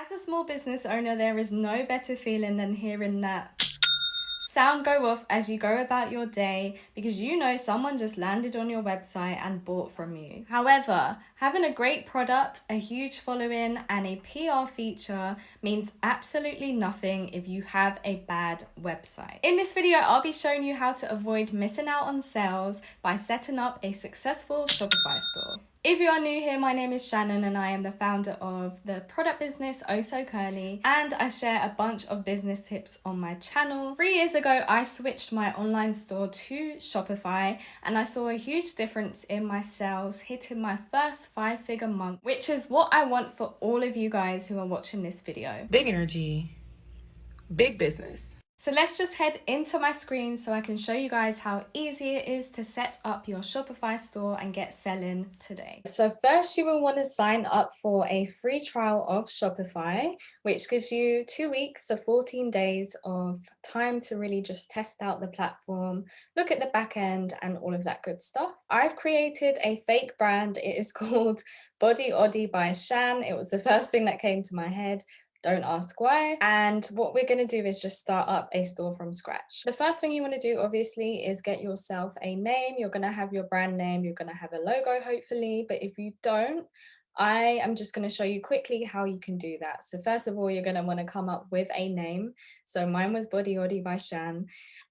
As a small business owner, there is no better feeling than hearing that sound go off as you go about your day because you know someone just landed on your website and bought from you. However, having a great product, a huge following, and a PR feature means absolutely nothing if you have a bad website. In this video, I'll be showing you how to avoid missing out on sales by setting up a successful Shopify store. If you are new here, my name is Shannon and I am the founder of the product business oso.shannon, and I share a bunch of business tips on my channel. 3 years ago, I switched my online store to Shopify and I saw a huge difference in my sales, hitting my first 5-figure month, which is what I want for all of you guys who are watching this video. Big energy, big business. So let's just head into my screen so I can show you guys how easy it is to set up your Shopify store and get selling today. So first you will want to sign up for a free trial of Shopify, which gives you 2 weeks or 14 days of time to really just test out the platform, look at the back end and all of that good stuff. I've created a fake brand. It is called Body Oddie by Shan. It was the first thing that came to my head. Don't ask why. And what we're going to do is just start up a store from scratch. The first thing you want to do, obviously, is get yourself a name. You're going to have your brand name. You're going to have a logo, hopefully. But if you don't, I am just going to show you quickly how you can do that. So first of all, you're going to want to come up with a name. So mine was Body Oddie by Shan.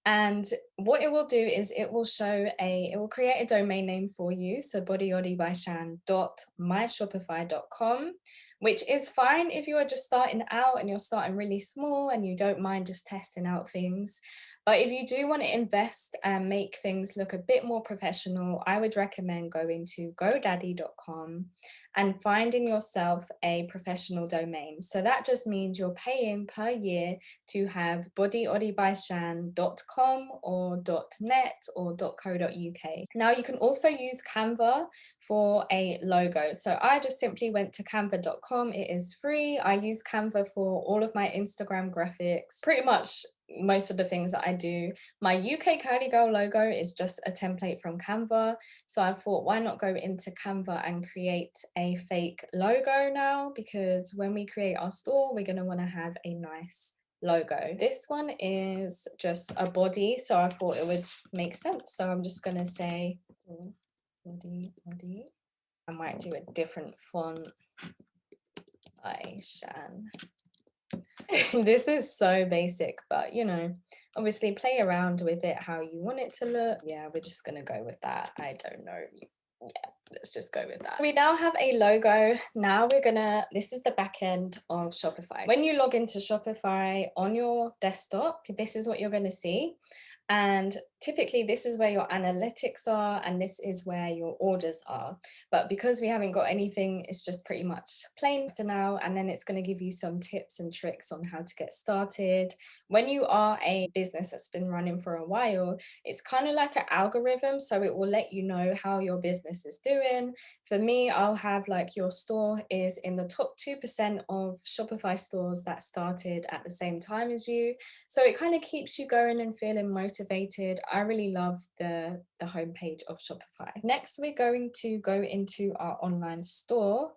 And what it will do is it will create a domain name for you. So bodyoddiebyShan.myshopify.com, which is fine if you are just starting out and you're starting really small and you don't mind just testing out things. But if you do want to invest and make things look a bit more professional, I would recommend going to godaddy.com and finding yourself a professional domain. So that just means you're paying per year to have bodyoddiebyShan.com or .net or .co.uk. Now you can also use Canva for a logo. So I just simply went to canva.com. It is free. I use Canva for all of my Instagram graphics, pretty much most of the things that I do. My UK Curly Girl logo is just a template from Canva. So I thought, why not go into Canva and create a fake logo now? Because when we create our store, we're going to want to have a nice logo. This one is just a body, so I thought it would make sense. So I'm just going to say body. I might do a different font by Shan. This is so basic, but you know, obviously play around with it how you want it to look. Yeah, we're just gonna go with that. I don't know. Yeah, let's just go with that. We now have a logo. Now this is the back end of Shopify. When you log into Shopify on your desktop, this is what you're gonna see. And typically this is where your analytics are and this is where your orders are. But because we haven't got anything, it's just pretty much plain for now. And then it's going to give you some tips and tricks on how to get started. When you are a business that's been running for a while, it's kind of like an algorithm. So it will let you know how your business is doing. For me, I'll have like your store is in the top 2% of Shopify stores that started at the same time as you. So it kind of keeps you going and feeling motivated. I really love the homepage of Shopify. Next, we're going to go into our online store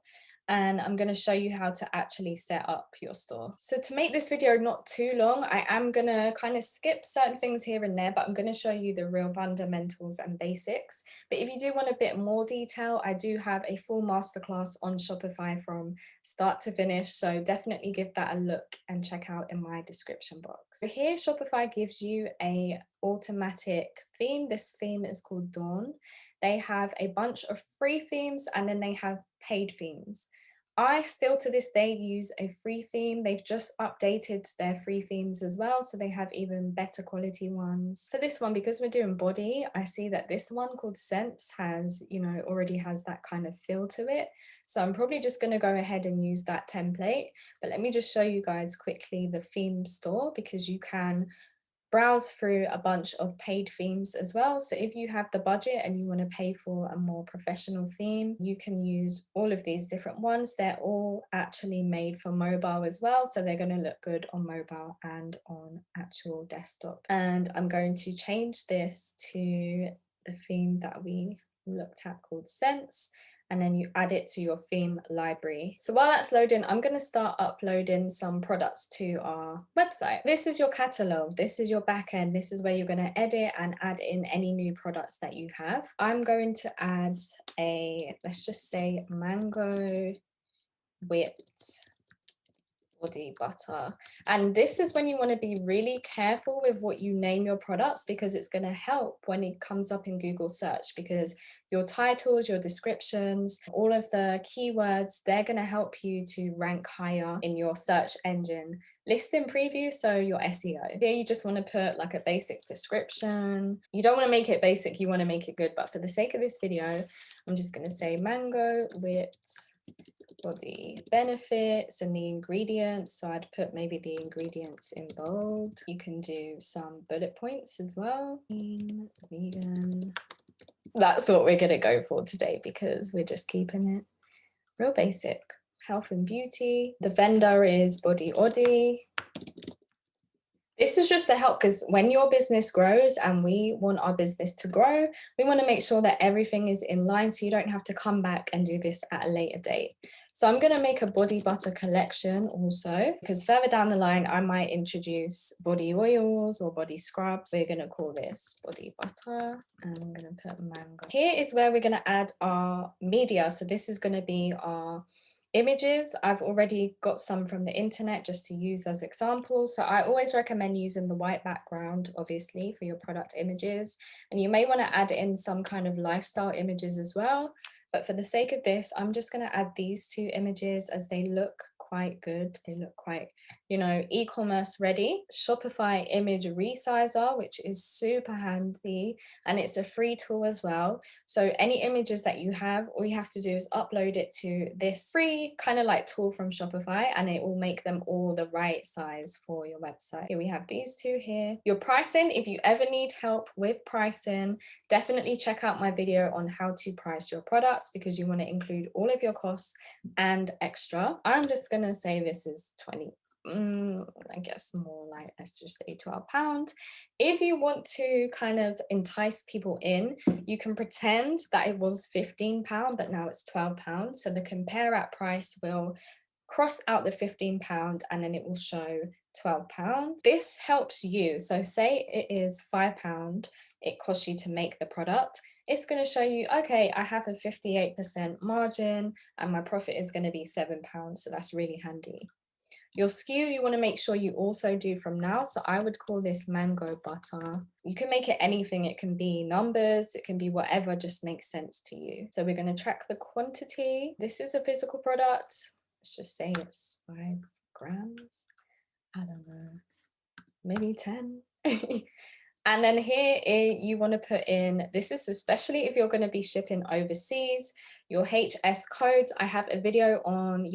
and I'm going to show you how to actually set up your store. So to make this video not too long, I am going to kind of skip certain things here and there, but I'm going to show you the real fundamentals and basics. But if you do want a bit more detail, I do have a full masterclass on Shopify from start to finish. So definitely give that a look and check out in my description box. So here, Shopify gives you a automatic theme. This theme is called Dawn. They have a bunch of free themes and then they have paid themes. I still to this day use a free theme. They've just updated their free themes as well, so they have even better quality ones. For this one, because we're doing body, I see that this one called Sense has, already has that kind of feel to it. So I'm probably just going to go ahead and use that template. But let me just show you guys quickly the theme store, because you can browse through a bunch of paid themes as well. So if you have the budget and you want to pay for a more professional theme, you can use all of these different ones. They're all actually made for mobile as well. So they're going to look good on mobile and on actual desktop. And I'm going to change this to the theme that we looked at called Sense. and then you add it to your theme library. So while that's loading, I'm going to start uploading some products to our website. This is your catalog. This is your backend. This is where you're going to edit and add in any new products that you have. I'm going to add let's just say mango whipped body butter. And this is when you want to be really careful with what you name your products, because it's going to help when it comes up in Google search, because your titles, your descriptions, all of the keywords, they're going to help you to rank higher in your search engine listing preview, so your SEO. Here you just want to put like a basic description. You don't want to make it basic, you want to make it good, but for the sake of this video, I'm just going to say mango with body benefits and the ingredients. So I'd put maybe the ingredients in bold. You can do some bullet points as well. Vegan. That's what we're gonna go for today, because we're just keeping it real basic. Health and beauty. The vendor is Body Oddy. This is just to help, because when your business grows and we want our business to grow, we want to make sure that everything is in line, so you don't have to come back and do this at a later date. So I'm going to make a body butter collection also, because further down the line, I might introduce body oils or body scrubs. We're going to call this body butter, and I'm going to put mango. Here is where we're going to add our media. So this is going to be our images. I've already got some from the internet just to use as examples. So I always recommend using the white background, obviously, for your product images. And you may want to add in some kind of lifestyle images as well. But for the sake of this, I'm just going to add these two images, as they look quite good. They look quite, e-commerce ready. Shopify image resizer, which is super handy, and it's a free tool as well. So any images that you have, all you have to do is upload it to this free kind of like tool from Shopify, and it will make them all the right size for your website. Here we have these two here. Your pricing, if you ever need help with pricing, definitely check out my video on how to price your products, because you want to include all of your costs and extra. I'm just going to say this is 20. I guess more like, let's just say £12. If you want to kind of entice people in, you can pretend that it was £15, but now it's £12. So the compare at price will cross out the £15 and then it will show £12. This helps you. So say it is £5, it costs you to make the product. It's going to show you, okay, I have a 58% margin and my profit is going to be £7. So that's really handy. Your SKU, you want to make sure you also do from now. So I would call this mango butter. You can make it anything. It can be numbers, it can be whatever just makes sense to you. So we're going to track the quantity. This is a physical product. Let's just say it's 5 grams. I don't know, maybe 10. And then here you want to put in, this is especially if you're going to be shipping overseas, your HS codes. I have a video on,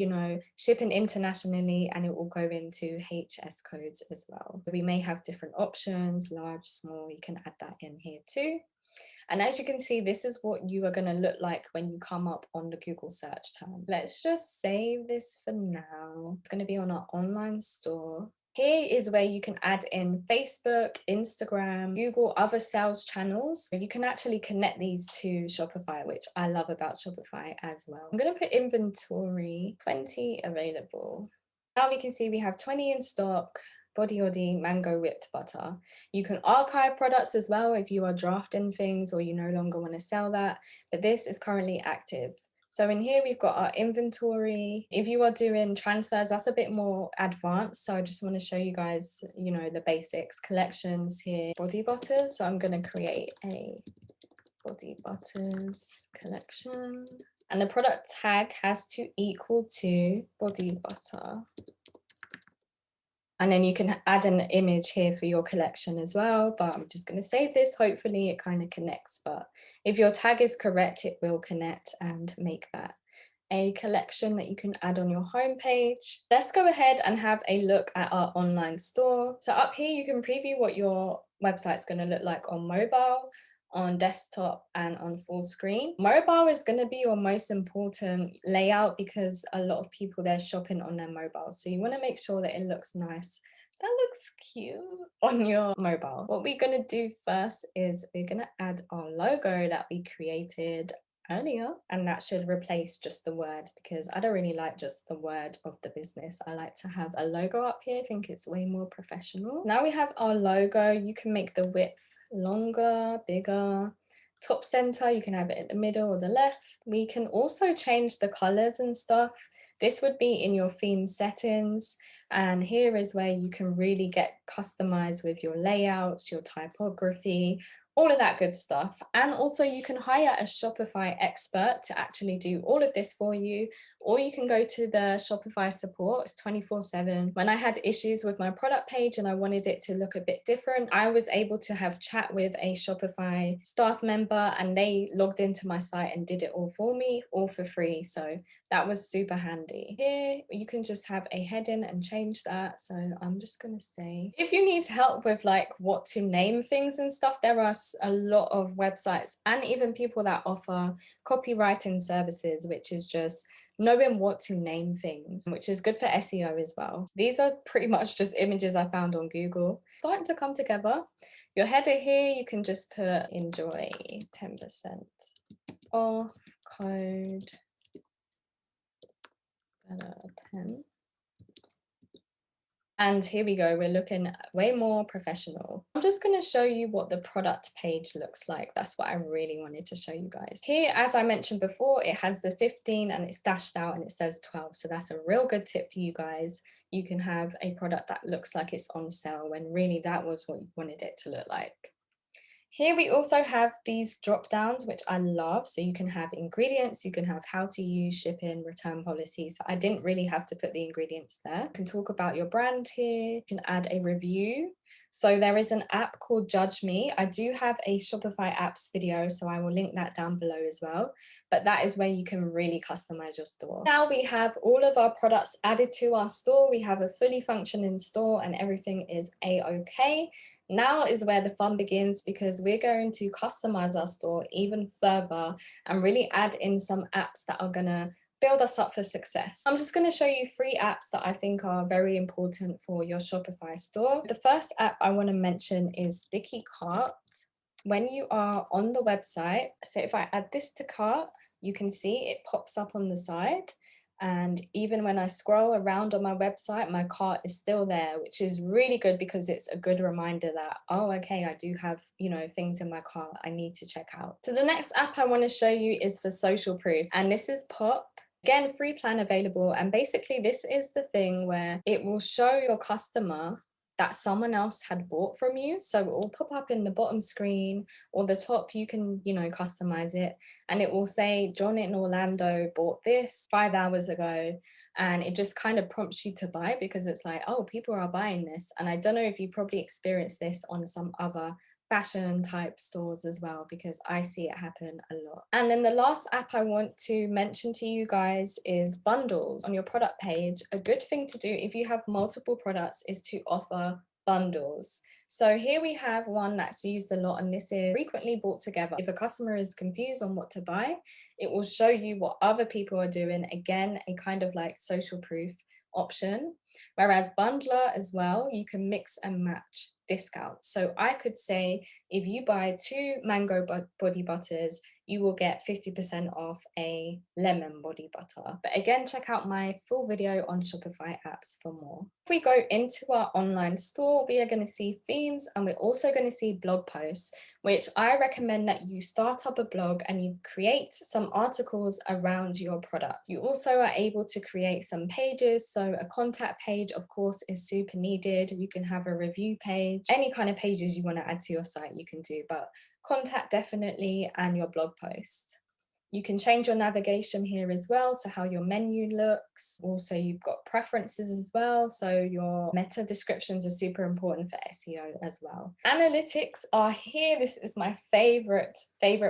shipping internationally, and it will go into HS codes as well. We may have different options, large, small, you can add that in here too. And as you can see, this is what you are going to look like when you come up on the Google search term. Let's just save this for now. It's going to be on our online store. Here is where you can add in Facebook, Instagram, Google, other sales channels. You can actually connect these to Shopify, which I love about Shopify as well. I'm going to put inventory 20 available. Now we can see we have 20 in stock. Body Oddy mango whipped butter. You can archive products as well if you are drafting things or you no longer want to sell that, but this is currently active. So in here, we've got our inventory. If you are doing transfers, that's a bit more advanced. So I just want to show you guys, the basics. Collections here, body butters. So I'm going to create a body butters collection. And the product tag has to equal to body butter. And then you can add an image here for your collection as well, but I'm just going to save this. Hopefully it kind of connects, but if your tag is correct, it will connect and make that a collection that you can add on your homepage. Let's go ahead and have a look at our online store. So up here, you can preview what your website's going to look like on mobile, on desktop, and on full screen. Mobile is going to be your most important layout, because a lot of people, they're shopping on their mobile. So you want to make sure that it looks nice. That looks cute on your mobile. What we're going to do first is we're going to add our logo that we created earlier, and that should replace just the word, because I don't really like just the word of the business. I like to have a logo up here. I think it's way more professional. Now we have our logo. You can make the width longer, bigger, top center, you can have it in the middle or the left. We can also change the colors and stuff. This would be in your theme settings, and here is where you can really get customized with your layouts, your typography, all of that good stuff. And also you can hire a Shopify expert to actually do all of this for you, or you can go to the Shopify support. It's 24/7. When I had issues with my product page and I wanted it to look a bit different, I was able to have chat with a Shopify staff member, and they logged into my site and did it all for me, all for free. So that was super handy. Here you can just have a heading and change that. So I'm just gonna say, if you need help with like what to name things and stuff, there are a lot of websites and even people that offer copywriting services, which is just knowing what to name things, which is good for SEO as well. These are pretty much just images I found on Google. Starting to come together. Your header here, you can just put enjoy 10% off code 10. And here we go, we're looking way more professional. I'm just gonna show you what the product page looks like. That's what I really wanted to show you guys. Here, as I mentioned before, it has the 15 and it's dashed out and it says 12. So that's a real good tip for you guys. You can have a product that looks like it's on sale when really that was what you wanted it to look like. Here we also have these drop downs, which I love. So you can have ingredients, you can have how to use, shipping, return policy. So I didn't really have to put the ingredients there. You can talk about your brand here. You can add a review. So there is an app called Judge Me. I do have a Shopify apps video, so I will link that down below as well. But that is where you can really customize your store. Now we have all of our products added to our store. We have a fully functioning store and everything is a-okay. Now is where the fun begins, because we're going to customize our store even further and really add in some apps that are gonna build us up for success. I'm just gonna show you 3 apps that I think are very important for your Shopify store. The first app I wanna mention is Sticky Cart. When you are on the website, so if I add this to cart, you can see it pops up on the side. And even when I scroll around on my website, my cart is still there, which is really good because it's a good reminder that, oh, okay, I do have, things in my cart I need to check out. So the next app I want to show you is for social proof, and this is Pop. Again, free plan available. And basically this is the thing where it will show your customer that someone else had bought from you. So it will pop up in the bottom screen or the top, you can, customize it, and it will say John in Orlando bought this 5 hours ago. And it just kind of prompts you to buy, because it's like, oh, people are buying this. And I don't know if you probably experienced this on some other fashion type stores as well, because I see it happen a lot. And then the last app I want to mention to you guys is bundles. On your product page, a good thing to do if you have multiple products is to offer bundles. So here we have one that's used a lot, and this is frequently bought together. If a customer is confused on what to buy, it will show you what other people are doing. Again, a kind of like social proof option. Whereas bundler as well, you can mix and match discounts. So I could say if you buy 2 mango body butters, you will get 50% off a lemon body butter. But again, check out my full video on Shopify apps for more. If we go into our online store, we are going to see themes, and we're also going to see blog posts, which I recommend that you start up a blog and you create some articles around your products. You also are able to create some pages. So a contact page, of course, is super needed. You can have a review page, any kind of pages you want to add to your site you can do, but contact definitely, and your blog posts. You can change your navigation here as well, so how your menu looks. Also, you've got preferences as well, so your meta descriptions are super important for SEO as well. Analytics are here. This is my favorite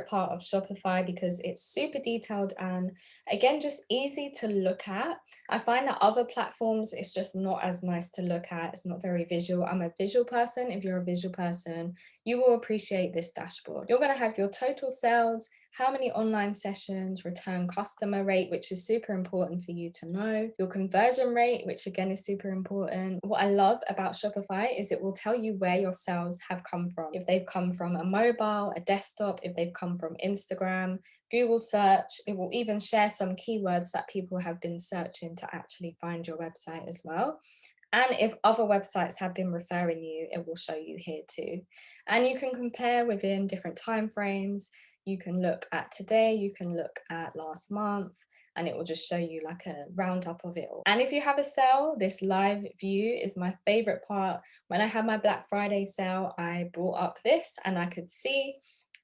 part of Shopify, because it's super detailed and again, just easy to look at. I find that other platforms, it's just not as nice to look at. It's not very visual. I'm a visual person. If you're a visual person, you will appreciate this dashboard. You're going to have your total sales, how many online sessions, return customer rate, which is super important for you to know, your conversion rate, which again is super important. What I love about Shopify is it will tell you where your sales have come from. If they've come from a mobile, a desktop, if they've come from Instagram, Google search. It will even share some keywords that people have been searching to actually find your website as well. And if other websites have been referring you, it will show you here too. And you can compare within different time frames. You can look at today, you can look at last month, and it will just show you like a roundup of it all. And if you have a sale, this live view is my favorite part. When I had my Black Friday sale, I brought up this and I could see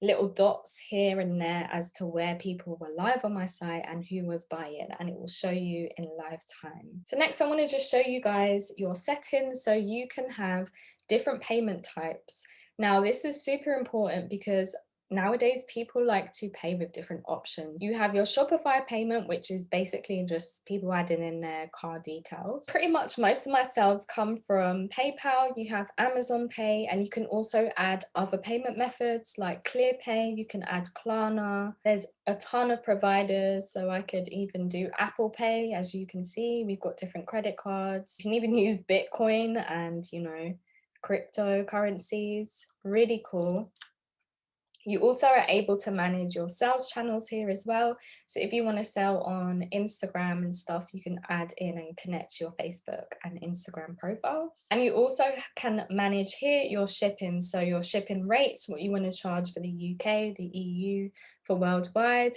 little dots here and there as to where people were live on my site and who was buying, and it will show you in live time. So next I want to just show you guys your settings so you can have different payment types. Now this is super important because nowadays people like to pay with different options. You have your Shopify payment, which is basically just people adding in their card details. Pretty much most of my sales come from PayPal. You have Amazon Pay, and you can also add other payment methods like ClearPay. You can add Klarna. There's a ton of providers, so I could even do Apple Pay. As you can see, we've got different credit cards. You can even use Bitcoin and, you know, cryptocurrencies. Really cool. You also are able to manage your sales channels here as well. So if you want to sell on Instagram and stuff, you can add in and connect your Facebook and Instagram profiles. And you also can manage here your shipping. So your shipping rates, what you want to charge for the UK, the EU, for worldwide,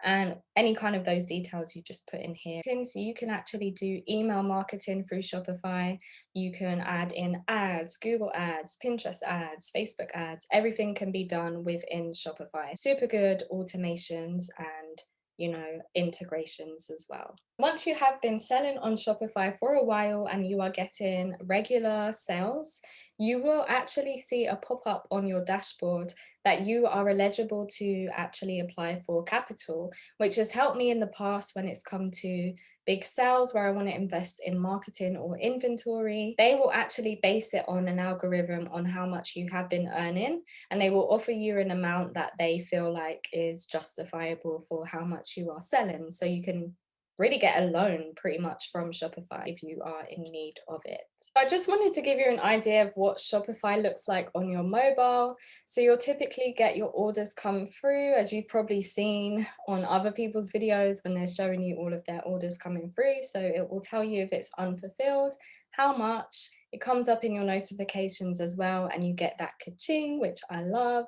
and any kind of those details you just put in here. So you can actually do email marketing through Shopify. You can add in ads, Google ads, Pinterest ads, Facebook ads. Everything can be done within Shopify. Super good automations and, you know, integrations as well. Once you have been selling on Shopify for a while and you are getting regular sales, you will actually see a pop-up on your dashboard that you are eligible to actually apply for capital, which has helped me in the past when it's come to big sales where I want to invest in marketing or inventory. They will actually base it on an algorithm on how much you have been earning, and they will offer you an amount that they feel like is justifiable for how much you are selling. So you can really get a loan pretty much from Shopify if you are in need of it. I just wanted to give you an idea of what Shopify looks like on your mobile. So you'll typically get your orders come through, as you've probably seen on other people's videos when they're showing you all of their orders coming through. So it will tell you if it's unfulfilled, how much. It comes up in your notifications as well, and you get that ka-ching, which I love.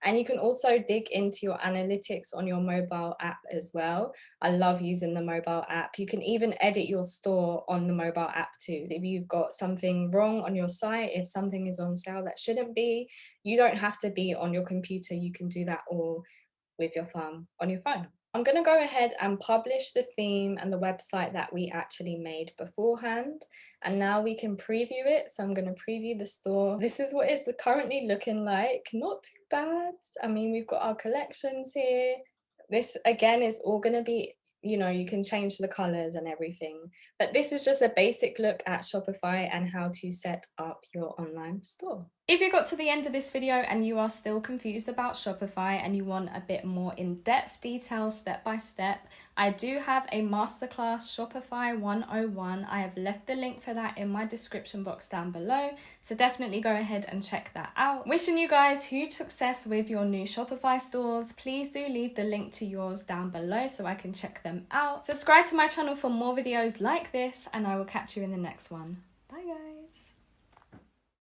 And you can also dig into your analytics on your mobile app as well. I love using the mobile app. You can even edit your store on the mobile app too. If you've got something wrong on your site, if something is on sale that shouldn't be, you don't have to be on your computer. You can do that all with your thumb on your phone. I'm going to go ahead and publish the theme and the website that we actually made beforehand. And now we can preview it. So I'm going to preview the store. This is what it's currently looking like. Not too bad. I mean, we've got our collections here. This again is all going to be, you know, you can change the colors and everything. But this is just a basic look at Shopify and how to set up your online store. If you got to the end of this video and you are still confused about Shopify and you want a bit more in-depth details step by step, I do have a masterclass Shopify 101. I have left the link for that in my description box down below, so definitely go ahead and check that out. Wishing you guys huge success with your new Shopify stores. Please do leave the link to yours down below so I can check them out. Subscribe to my channel for more videos like this, and I will catch you in the next one.